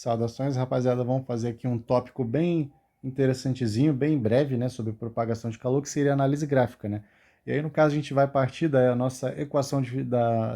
Saudações, rapaziada. Vamos fazer aqui um tópico bem interessantezinho, bem breve, né, sobre propagação de calor, que seria análise gráfica, né? E aí, no caso, a gente vai partir da nossa equação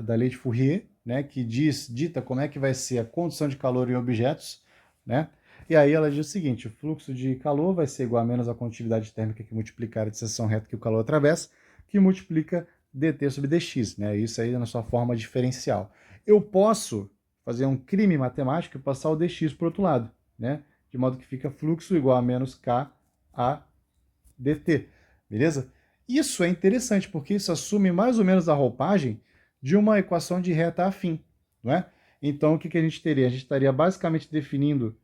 da lei de Fourier, né, que dita como é que vai ser a condução de calor em objetos, né? E aí ela diz o seguinte: o fluxo de calor vai ser igual a menos a condutividade térmica que multiplicar a distância reta que o calor atravessa, que multiplica dt sobre dx, né? Isso aí na sua forma diferencial. Eu posso fazer um crime matemático e passar o dx para o outro lado, né? De modo que fica fluxo igual a menos k a dt, beleza? Isso é interessante, porque isso assume mais ou menos a roupagem de uma equação de reta afim, não é? Então, o que a gente teria? A gente estaria basicamente definindo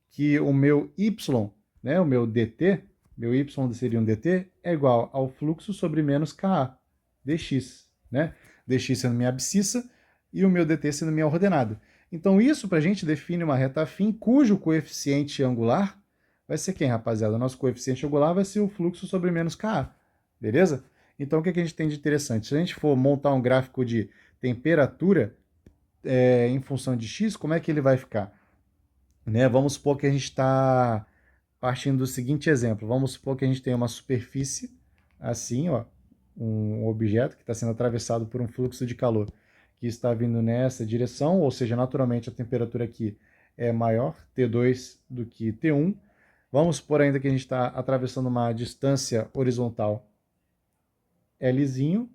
que o meu y, né, o meu dt, meu y seria um dt, é igual ao fluxo sobre menos ka dx, né? Dx sendo minha abscissa e o meu dt sendo minha ordenada. Então, isso para a gente define uma reta afim cujo coeficiente angular vai ser quem, rapaziada? O nosso coeficiente angular vai ser o fluxo sobre menos Ka, beleza? Então, o que a gente tem de interessante? Se a gente for montar um gráfico de temperatura em função de x, como é que ele vai ficar? Né? Vamos supor que a gente está partindo do seguinte exemplo. Vamos supor que a gente tem uma superfície, assim, ó, um objeto que está sendo atravessado por um fluxo de calor que está vindo nessa direção, ou seja, naturalmente a temperatura aqui é maior, T2, do que T1. Vamos supor ainda que a gente está atravessando uma distância horizontal Lzinho,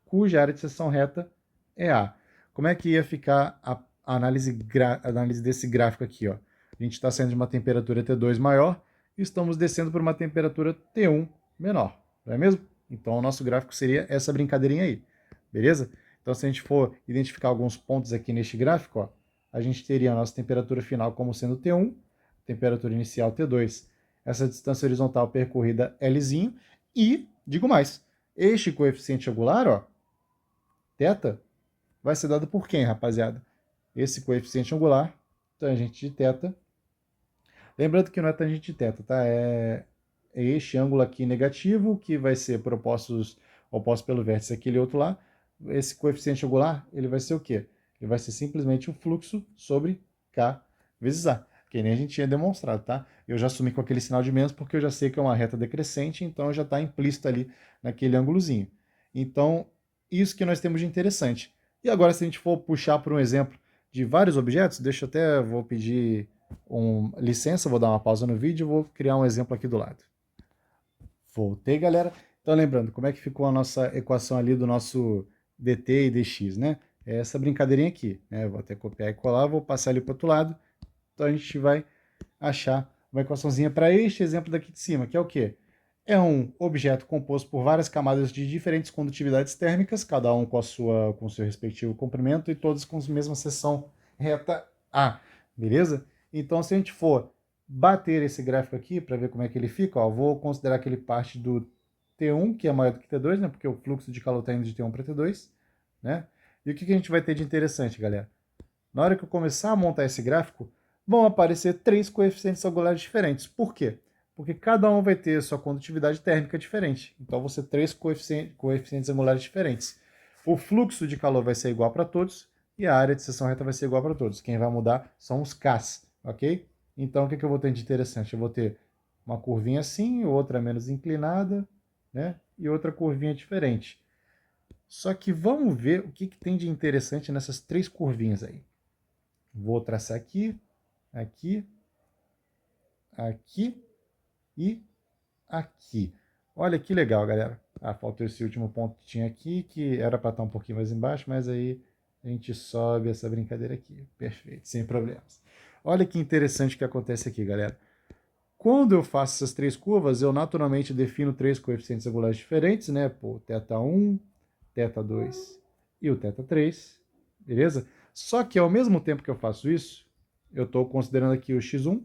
cuja área de seção reta é A. Como é que ia ficar a análise desse gráfico aqui? Ó? A gente está saindo de uma temperatura T2 maior e estamos descendo por uma temperatura T1 menor, não é mesmo? Então o nosso gráfico seria essa brincadeirinha aí, beleza? Então se a gente for identificar alguns pontos aqui neste gráfico, ó, a gente teria a nossa temperatura final como sendo T1, temperatura inicial T2, essa distância horizontal percorrida Lzinho, e, digo mais, este coeficiente angular, ó, θ, vai ser dado por quem, rapaziada? Esse coeficiente angular, tangente de θ. Lembrando que não é tangente de θ, tá? É este ângulo aqui negativo, que vai ser oposto pelo vértice aquele outro lá. Esse coeficiente angular, ele vai ser o quê? Ele vai ser simplesmente o fluxo sobre K vezes A, que nem a gente tinha demonstrado, tá? Eu já assumi com aquele sinal de menos porque eu já sei que é uma reta decrescente, então já está implícito ali naquele ângulozinho. Então, isso que nós temos de interessante. E agora, se a gente for puxar por um exemplo de vários objetos, vou pedir licença, vou dar uma pausa no vídeo e vou criar um exemplo aqui do lado. Voltei, galera. Então, lembrando, como é que ficou a nossa equação ali do nosso dt e dx, né? É essa brincadeirinha aqui, né? Vou até copiar e colar, vou passar ali para o outro lado. Então, a gente vai achar uma equaçãozinha para este exemplo daqui de cima, que é o quê? É um objeto composto por várias camadas de diferentes condutividades térmicas, cada um com o seu respectivo comprimento e todas com a mesma seção reta A, beleza? Então, se a gente for bater esse gráfico aqui para ver como é que ele fica, ó, vou considerar que ele parte do T1, que é maior do que T2, né? Porque o fluxo de calor está indo de T1 para T2, né? E o que a gente vai ter de interessante, galera? Na hora que eu começar a montar esse gráfico, vão aparecer 3 coeficientes angulares diferentes. Por quê? Porque cada um vai ter sua condutividade térmica diferente. Então, vão ser 3 coeficientes angulares diferentes. O fluxo de calor vai ser igual para todos e a área de seção reta vai ser igual para todos. Quem vai mudar são os Ks, ok? Então, o que eu vou ter de interessante? Eu vou ter uma curvinha assim, outra menos inclinada, né? E outra curvinha diferente. Só que vamos ver o que tem de interessante nessas 3 curvinhas aí. Vou traçar aqui, aqui, aqui e aqui. Olha que legal, galera. Ah, faltou esse último ponto que tinha aqui, que era para estar um pouquinho mais embaixo, mas aí a gente sobe essa brincadeira aqui. Perfeito, sem problemas. Olha que interessante o que acontece aqui, galera. Quando eu faço essas 3 curvas, eu naturalmente defino 3 coeficientes angulares diferentes, né? Pô, θ1, θ2 e o θ3, beleza? Só que ao mesmo tempo que eu faço isso, eu estou considerando aqui o x1,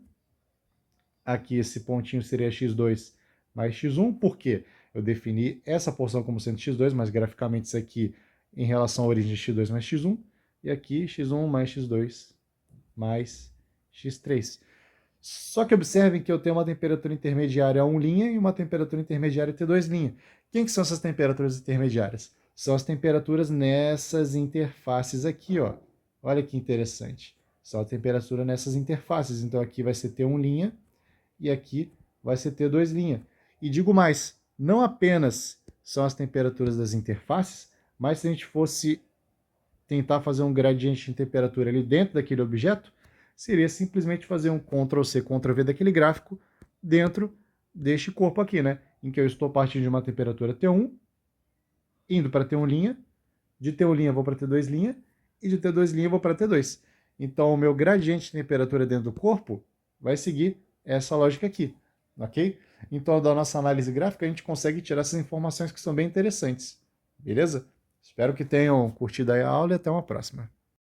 aqui esse pontinho seria x2 mais x1, por quê? Eu defini essa porção como sendo x2, mas graficamente isso aqui em relação à origem de x2 mais x1, e aqui x1 mais x2 mais x3. Só que observem que eu tenho uma temperatura intermediária 1' e uma temperatura intermediária T2'. Quem que são essas temperaturas intermediárias? São as temperaturas nessas interfaces aqui, ó. Olha que interessante. só a temperatura nessas interfaces. Então aqui vai ser T1' e aqui vai ser T2'. E digo mais, não apenas são as temperaturas das interfaces, mas se a gente fosse tentar fazer um gradiente de temperatura ali dentro daquele objeto, seria simplesmente fazer um Ctrl+C, Ctrl+V daquele gráfico dentro deste corpo aqui, né? Em que eu estou partindo de uma temperatura T1, indo para T1', de T1' vou para T2', e de T2' vou para T2. Então, o meu gradiente de temperatura dentro do corpo vai seguir essa lógica aqui, ok? Então, da nossa análise gráfica, a gente consegue tirar essas informações que são bem interessantes, beleza? Espero que tenham curtido aí a aula e até uma próxima.